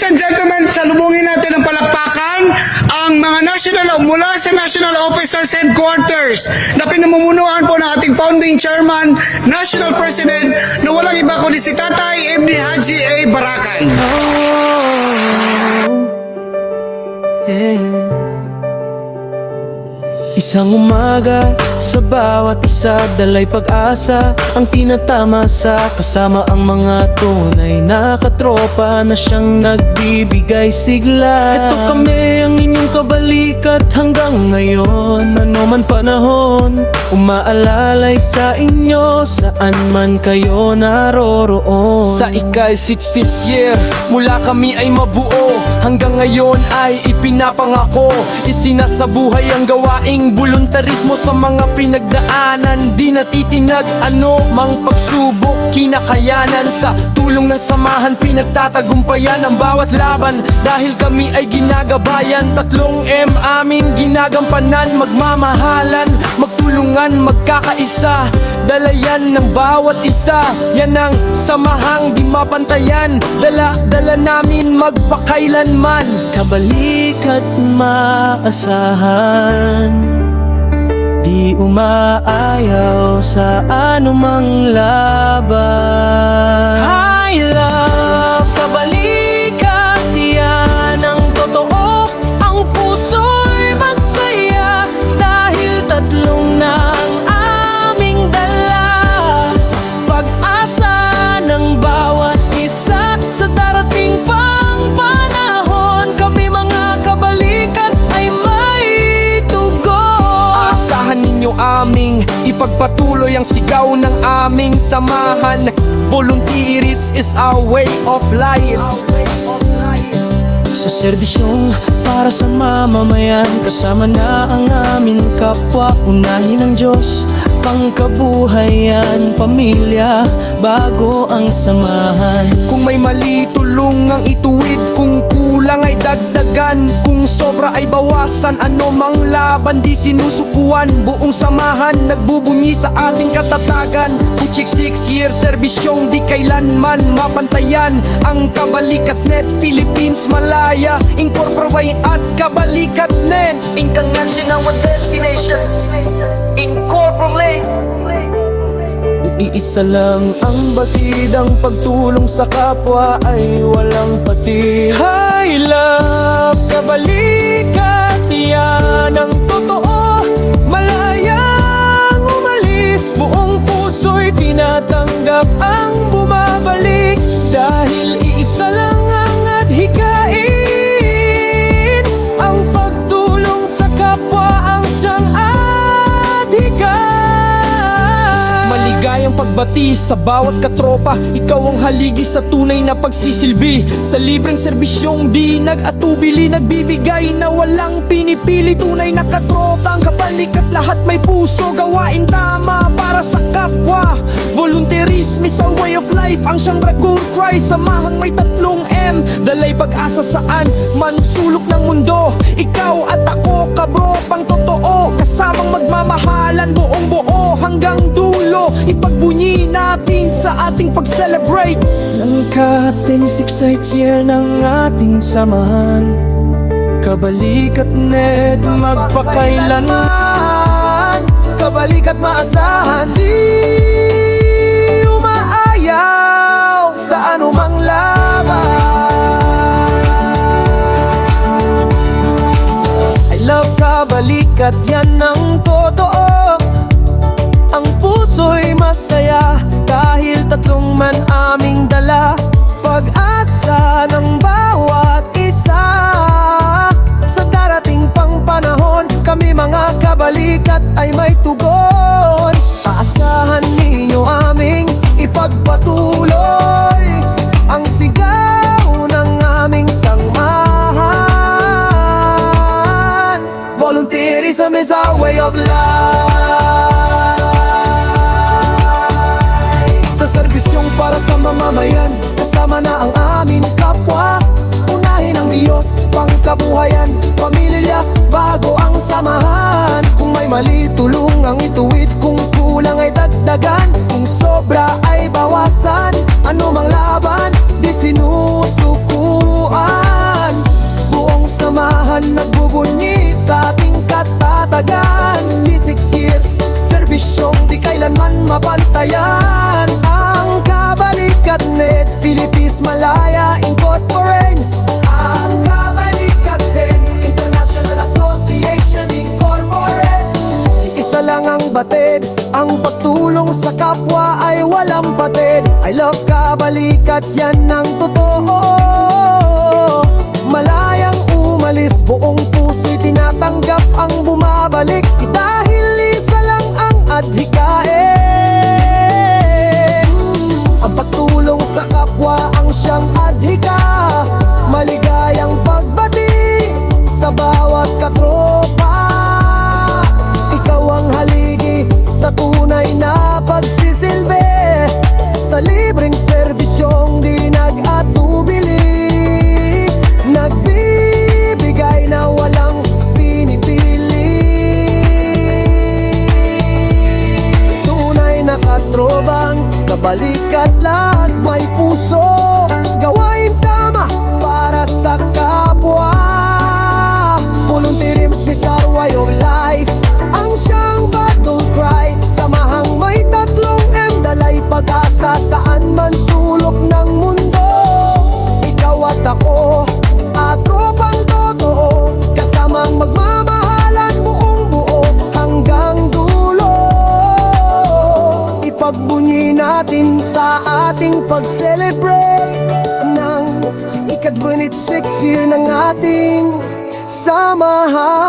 Ladies and gentlemen, salubungin natin ng palakpakan ang mga mula sa National Officers Headquarters na pinamumunuan po ng ating founding chairman, National President, na walang iba kundi si Tatay Ibni Haji A. Barakan. Isang umaga sa bawat isa, dalay pag-asa ang tinatama sa kasama ang mga tunay na katropa na siyang nagbibigay sigla. Ito kami ang inyong kabalikat hanggang ngayon, ano man panahon, umaalalay sa inyo saan man kayo naroroon. Sa ikay 16th year, mula kami ay mabuo, hanggang ngayon ay ipinapangako, isinasabuhay ang gawaing voluntarismo sa mga pinagdaanan. Di natitinag ano mang pagsubok, kinakayanan. Sa tulong ng samahan, pinagtatagumpayan ang bawat laban. Dahil kami ay ginagabayan, 3M aming ginagampanan. Magmamahalan, magtulungan, magkakaisa, dalayan ng bawat isa. Yan ang samahang di mapantayan, dala-dala namin magpakailanman. Kabalik at maasahan, di umaayaw sa anumang laban. I love kabalikat, yan ang totoo. Ang puso'y masaya dahil tatlong ng aming dala. Pag-asa ng bawat isa sa darating pang panahon. Kami mga kabalikat ay may tugon. Asahan ninyo aming ipagpatuloy ang sigaw ng aming samahan. Volunteerism is our way of life. Sa serbisyong para sa mamamayan, kasama na ang aming kapwa. Unahin ng Diyos, pangkabuhayan, pamilya, bago ang samahan. Kung may mali, tulungang ituwid. Kung kulang ay dagdagan. Kung sobra ay bawasan. Ano mang laban, di sinusukuan. Buong samahan, nagbubunyi sa ating katatagan. Puchik 6 years, serbisyong di kailanman mapantayan. Ang Kabalikat Net, Philippines, Malaya, Incorporate at Kabalikat Net International Destination Incorporate. Iisa lang ang batid, ang pagtulong sa kapwa ay walang patid. I love kabalikat, yan ang totoo. Malayang umalis, buong puso'y tinatanggap ang bumabalik. Dahil iisa lang ang adhikain, ang pagtulong sa kapwa ang siyang adhikain. Maligayang pagbati sa bawat katropa, ikaw ang haligi sa tunay na pagsisilbi. Sa libreng serbisyong di nag-atubili, nagbibigay na walang pinipili. Tunay na katropa ang kabalikat, lahat may puso, gawain tama para sa kapwa. Volunteerism is our way of life, ang siyang ragul cry. Samahang may 3M, dalay pag-asa saan man sulok ng mundo. Ikaw at ako, kabro, pang totoo, kasamang magmamahalan, buong buo hanggang dulo. Ipagbunyi natin sa ating pag-celebrate ng ka-26th year ng ating samahan. Kabalikat Net, magpakailanman. Kabalikat maasahan, di umaayaw sa anumang laban. I love kabalikat, yan ang totoo. Ang puso'y masaya dahil 3 man aming dala. Pag-asa ng bawat isa sa darating pang panahon. Kami mga kabalikat ay may tugon. Paasahan ninyo aming ipagpatuloy ang sigaw ng aming sangmahan. Volunteerism is our way of life. Sa serbisyong para sa mamamayan, kasama na ang aming kapwa. Unahin ang Diyos, pangkabuhayan, pamilya, bago ang samahan. Kung may mali, tulungang ituwid. Kung kulang ay dagdagan. Kung sobra ay bawasan. Ano mang laban, di sinusukuan. sa ating katatagan. 6 years, serbisyong di kailanman mapantayan. Ang Kabalikat Net, Philippines Malaya Incorporated. Ang Kabalikat Net, International Association Incorporated. Isa lang ang batid, ang pagtulong sa kapwa ay walang patid. I love Kabalikat, yan ang totoo. Malayang umalis, buong puso'y tinatanggap ang bumabalik. Dahil isa lang ang adhikain. Ang pagtulong sa kapwa ang siyang adhika. Maligayang pagbati sa bawat katropa. Ikaw ang haligi sa tunay na pagsisilbi, sa libreng serbisyong di nag-atubili. Nagbibigay na walang pinipili. Tunay na katrobang kabalikat, lahat may puso. Gawain tama para sa kapwa. Volunteerism is our way of life. Ang siyang battle cry, samahang may 3 dalay pag-asa saan man sulok ng mundo. Ikaw at ako, tropang totoo, kasamang magmamahalan buong buo hanggang dulo. Ipagbunyi natin sa ating pag-celebrate ng ika-26 year ng ating samahan.